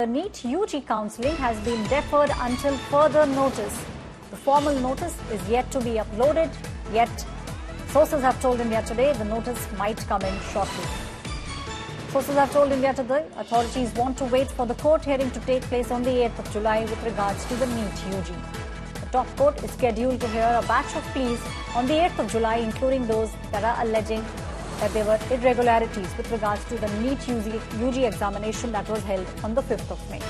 The NEET UG counselling has been deferred until further notice. The formal notice is yet to be uploaded, yet sources have told India Today the notice might come in shortly. Sources have told India Today authorities want to wait for the court hearing to take place on the 8th of July with regards to the NEET UG. The top court is scheduled to hear a batch of pleas on the 8th of July, including those that are alleging that there were irregularities with regards to the NEET UG examination that was held on the 5th of May.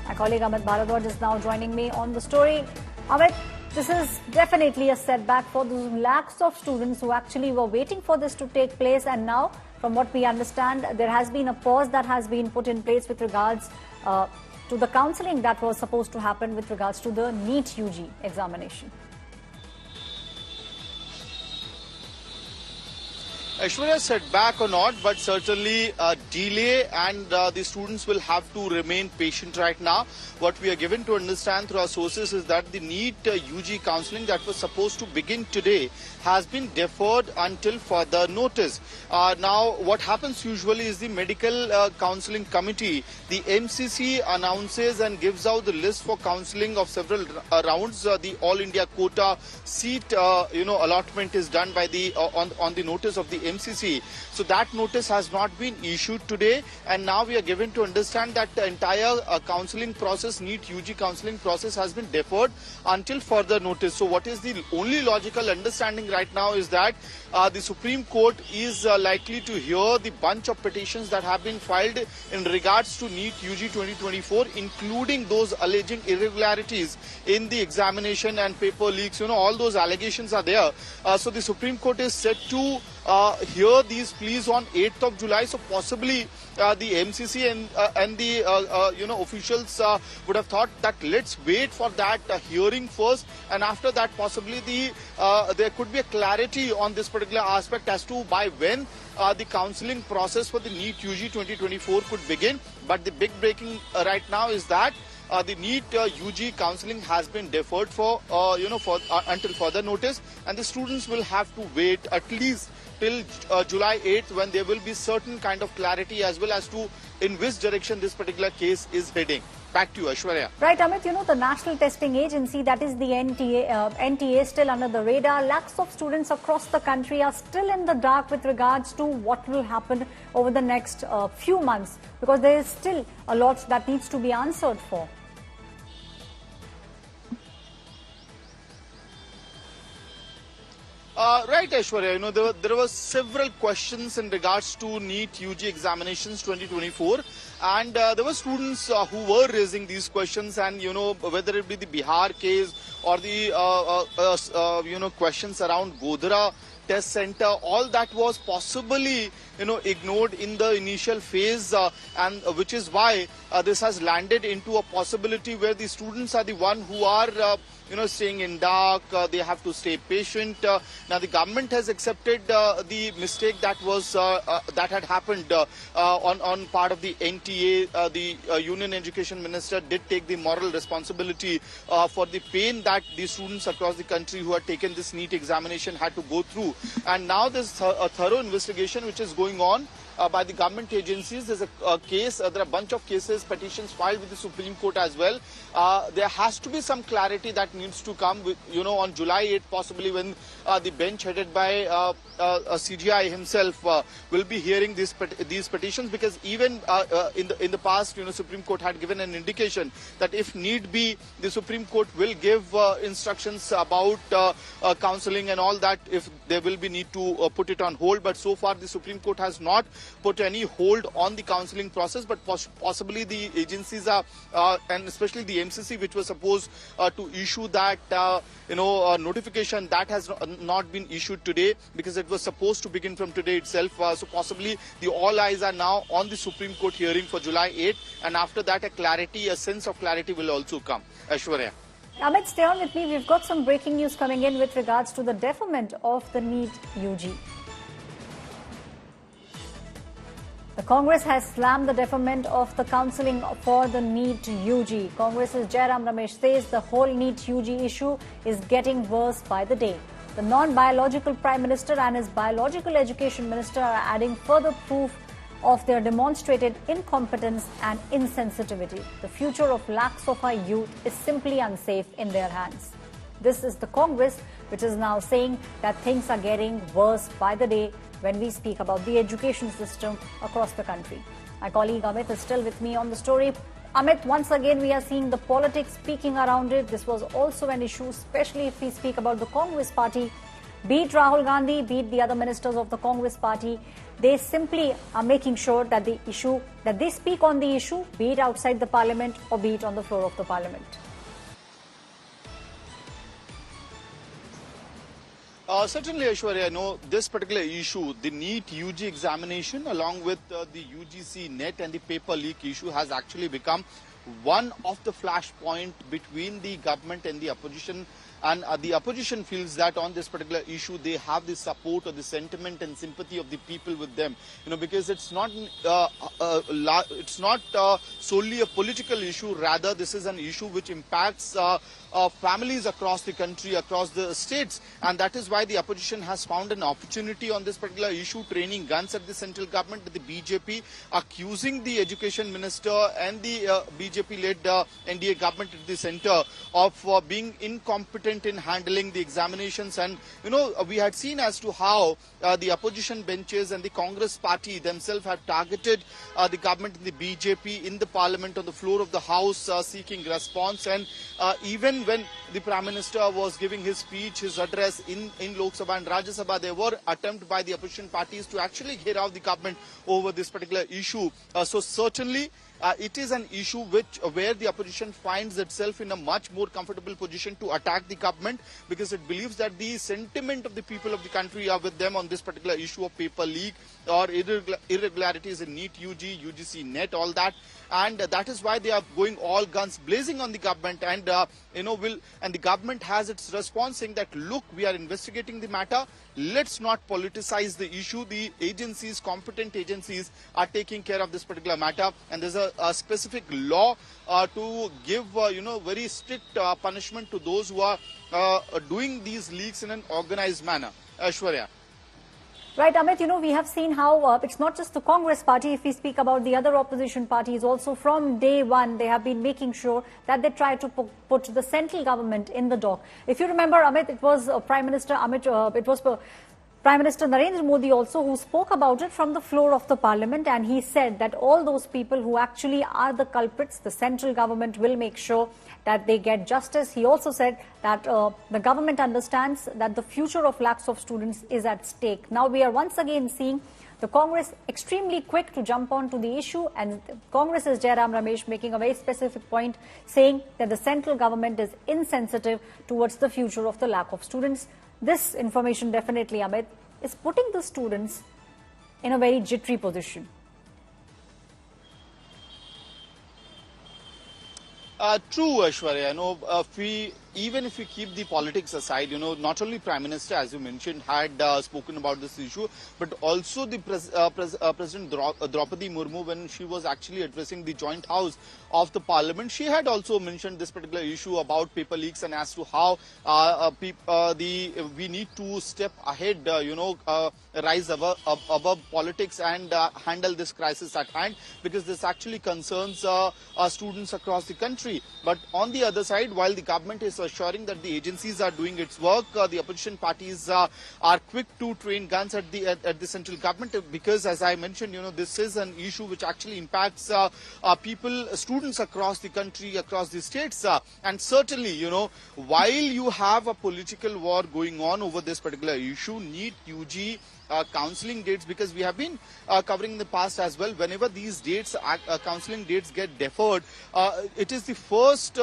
My colleague Amit Bharadwaj is now joining me on the story. Amit, this is definitely a setback for those lakhs of students who actually were waiting for this to take place, and now, from what we understand, there has been a pause that has been put in place with regards to the counselling that was supposed to happen with regards to the NEET UG examination. Aishwarya, setback or not, but certainly a delay, and the students will have to remain patient right now. What we are given to understand through our sources is that the NEET UG counselling that was supposed to begin today has been deferred until further notice. Now, what happens usually is the medical counselling committee, the MCC, announces and gives out the list for counselling of several rounds. The All India quota seat, allotment is done by the on the notice of the MCC. So that notice has not been issued today, and now we are given to understand that the entire counselling process, NEET UG counselling process, has been deferred until further notice. So what is the only logical understanding right now is that the Supreme Court is likely to hear the bunch of petitions that have been filed in regards to NEET UG 2024, including those alleging irregularities in the examination and paper leaks. All those allegations are there. So the Supreme Court is set to hear these pleas on 8th of July. So possibly the MCC and the officials would have thought that let's wait for that hearing first, and after that possibly there could be a clarity on this particular aspect as to by when the counselling process for the NEET UG 2024 could begin. But the big breaking right now is that the NEET UG counselling has been deferred for until further notice, and the students will have to wait at least till July 8th, when there will be certain kind of clarity as well as to in which direction this particular case is heading. Back to you, Aishwarya. Right, Amit, the National Testing Agency, that is the NTA, still under the radar. Lakhs of students across the country are still in the dark with regards to what will happen over the next few months, because there is still a lot that needs to be answered for. Right, Aishwarya, there were several questions in regards to NEET UG examinations 2024, and there were students who were raising these questions, and whether it be the Bihar case or the questions around Godhra test center, all that was possibly ignored in the initial phase, and which is why this has landed into a possibility where the students are the one who are staying in dark. They have to stay patient. Now the government has accepted the mistake that was that had happened on part of the NTA. The Union Education Minister did take the moral responsibility for the pain that the students across the country who had taken this NEET examination had to go through. And now there's a thorough investigation which is going on by the government agencies. There's a case, there are a bunch of cases, petitions filed with the Supreme Court as well. There has to be some clarity that needs to come with, on July 8th, possibly, when the bench headed by CGI himself will be hearing these petitions, because even in the past, Supreme Court had given an indication that if need be, the Supreme Court will give instructions about counselling and all that if there will be need to put it on hold. But so far the Supreme Court has not put any hold on the counselling process, but possibly the agencies are, and especially the MCC, which was supposed to issue that notification, that has not been issued today, because it was supposed to begin from today itself. So possibly all eyes are now on the Supreme Court hearing for July 8th, and after that a sense of clarity will also come. Aishwarya. Amit, stay on with me. We've got some breaking news coming in with regards to the deferment of the NEET UG. The Congress has slammed the deferment of the counselling for the NEET UG. Congress's Jairam Ramesh says the whole NEET UG issue is getting worse by the day. The non-biological Prime Minister and his biological Education Minister are adding further proof of their demonstrated incompetence and insensitivity. The future of lakhs of our youth is simply unsafe in their hands. This is the Congress which is now saying that things are getting worse by the day when we speak about the education system across the country. My colleague Amit is still with me on the story. Amit, once again we are seeing the politics speaking around it. This was also an issue, especially if we speak about the Congress party. Be it Rahul Gandhi, be it the other ministers of the Congress party, they simply are making sure that the issue, that they speak on the issue, be it outside the parliament or be it on the floor of the parliament. Certainly, Aishwarya, I know this particular issue, the NEET UG examination, along with the UGC NET and the paper leak issue, has actually become one of the flashpoint between the government and the opposition. And the opposition feels that on this particular issue, they have the support or the sentiment and sympathy of the people with them. Because it's not solely a political issue. Rather, this is an issue which impacts families across the country, across the states. And that is why the opposition has found an opportunity on this particular issue, training guns at the central government, the BJP, accusing the education minister and the BJP-led NDA government at the center of being incompetent in handling the examinations. And we had seen as to how the opposition benches and the Congress party themselves have targeted the government and the BJP in the parliament, on the floor of the house, seeking response. And even when the Prime Minister was giving his speech, his address in Lok Sabha and Rajya Sabha, there were attempts by the opposition parties to actually get out the government over this particular issue. So certainly it is an issue where the opposition finds itself in a much more comfortable position to attack the government, because it believes that the sentiment of the people of the country are with them on this particular issue of paper leak or irregularities in NEET UG, UGC NET, all that. And that is why they are going all guns blazing on the government. And and the government has its response saying that, look, we are investigating the matter. Let's not politicize the issue. The agencies, competent agencies, are taking care of this particular matter. And there's a specific law to give, very strict punishment to those who are doing these leaks in an organized manner. Aishwarya. Right, Amit, we have seen how it's not just the Congress party. If we speak about the other opposition parties, also from day one, they have been making sure that they try to put the central government in the dock. If you remember, Amit, it was Prime Minister Prime Minister Narendra Modi also who spoke about it from the floor of the parliament, and he said that all those people who actually are the culprits, the central government will make sure that they get justice. He also said that the government understands that the future of lakhs of students is at stake. Now we are once again seeing the Congress extremely quick to jump on to the issue, and Congress's Jairam Ramesh making a very specific point, saying that the central government is insensitive towards the future of the lakh of students. This information definitely, Amit, is putting the students in a very jittery position. True, Aishwarya. Even if we keep the politics aside, not only Prime Minister, as you mentioned, had spoken about this issue, but also the President Draupadi Murmu, when she was actually addressing the joint house of the parliament, she had also mentioned this particular issue about paper leaks and as to how we need to step ahead, rise above politics and handle this crisis at hand, because this actually concerns students across the country. But on the other side, while the government is assuring that the agencies are doing its work, the opposition parties are quick to train guns at the central government, because, as I mentioned, this is an issue which actually impacts students across the country, across the states. And certainly, while you have a political war going on over this particular issue, NEET UG counselling dates, because we have been covering in the past as well, whenever these dates, counselling dates get deferred, it is the first,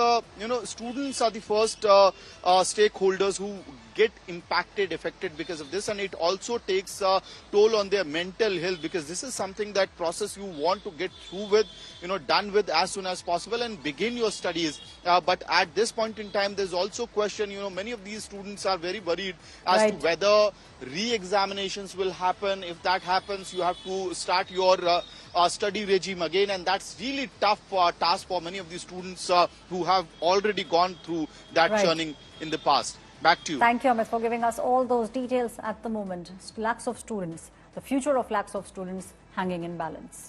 students are the first stakeholders who get affected because of this, and it also takes a toll on their mental health, because this is something, that process you want to get through with, done with as soon as possible and begin your studies. But at this point in time, there's also question, many of these students are very worried as to whether re-examinations will happen. If that happens, you have to start your study regime again, and that's really tough task for many of these students who have already gone through that churning in the past. Back to you. Thank you, Amit, for giving us all those details at the moment. Lakhs of students, the future of lakhs of students hanging in balance.